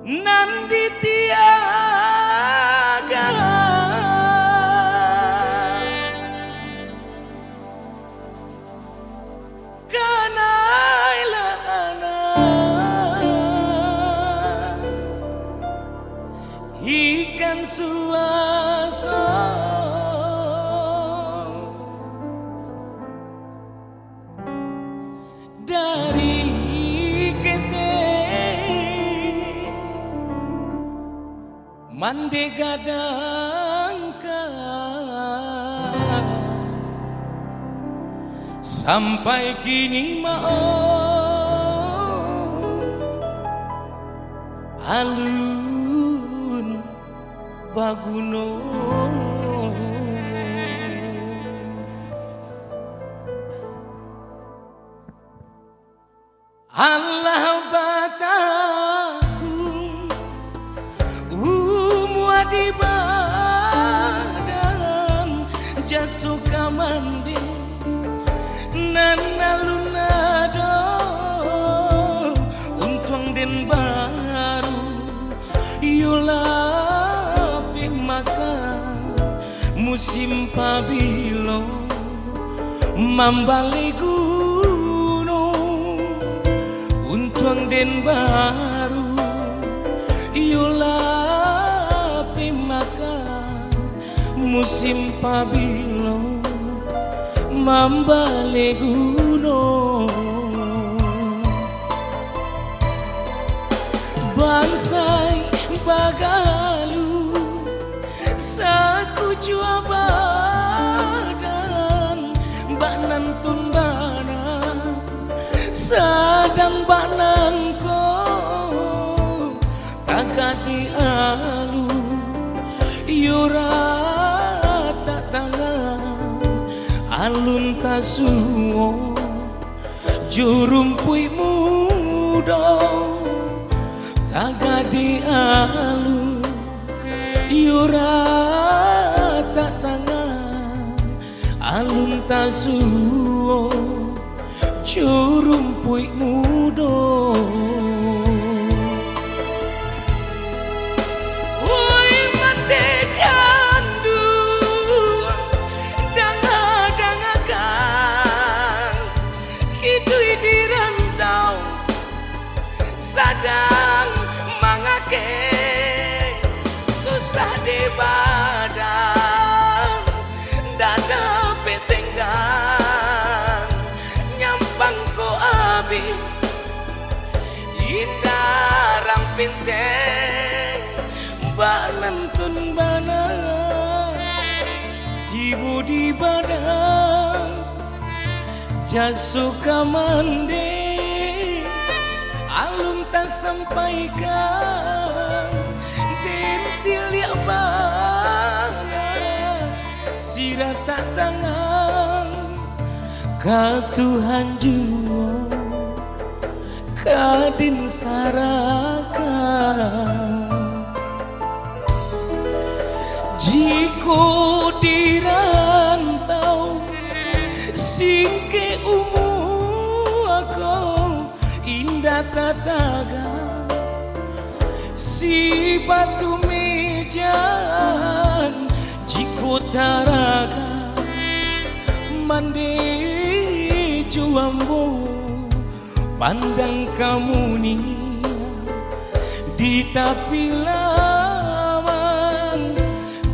nanti tiaga kanailah anak ikan suasa dari kete mande gadangka sampai kini mau alun baguno Allah batahum wadi badan jasuka mandi nanalunado untuang den baru yulapi maka musim pabilo mambali gunung untuang den baru yulapi maka musim pabilo mambali gunung bansai bagalu saku jua badan mbak nantun bana sadang banangko kagak dialu yura tak tangan alun tasuo jurumpui muda kagak dialu yura tak tangan alun tasuo jurumpui muda woi mandekandu danga-dangakan hidui di rantau sadang mangake susah di badan dada petenggan nyampang ko abi indah rang pinteng mbak nantun bana jibu di badan jasuka mande alun tak sampaikan dentil ya bana sirah tak tangan ka Tuhan jua kadin sarakan jiko dirantau singke aku indah tataga si batu mejan jiko taraga mandi juambo pandang kamu nih di tapi laman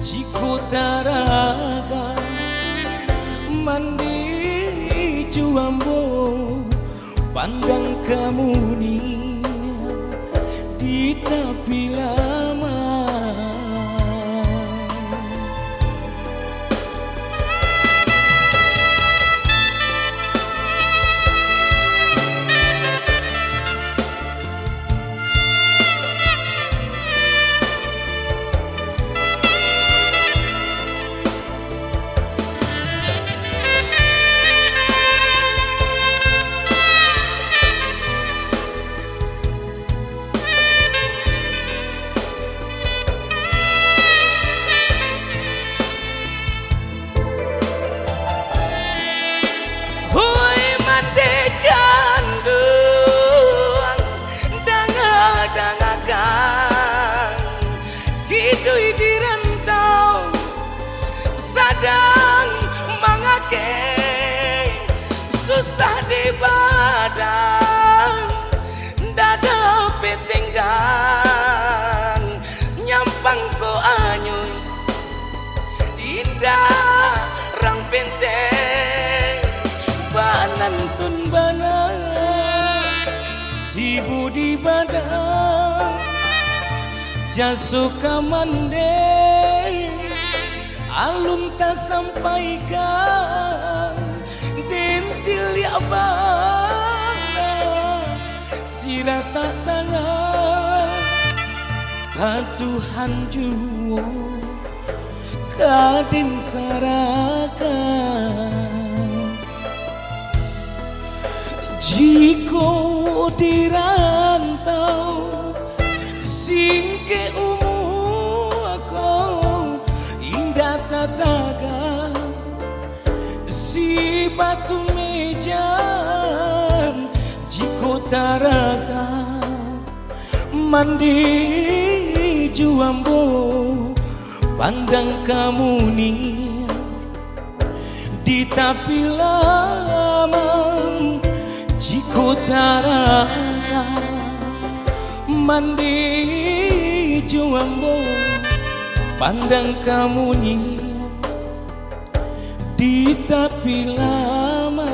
jiko taraga mandi juambo pandang kamu nih di tapi lama di budi badan jasuka mande alun tak sampaikan dentil ya bana sirata tangan Tuhan juwo kadin sarakan jiko dirantau singke aku indah tataga si batu mejan jiko taraga mandi juambo pandang kamu nih di tapi laman jiko taraga mandi juambo pandang kamu nih di tapi lama.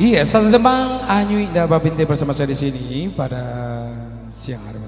Iya, selamat datang Anyu Indah Babinte bersama saya di sini pada siang hari.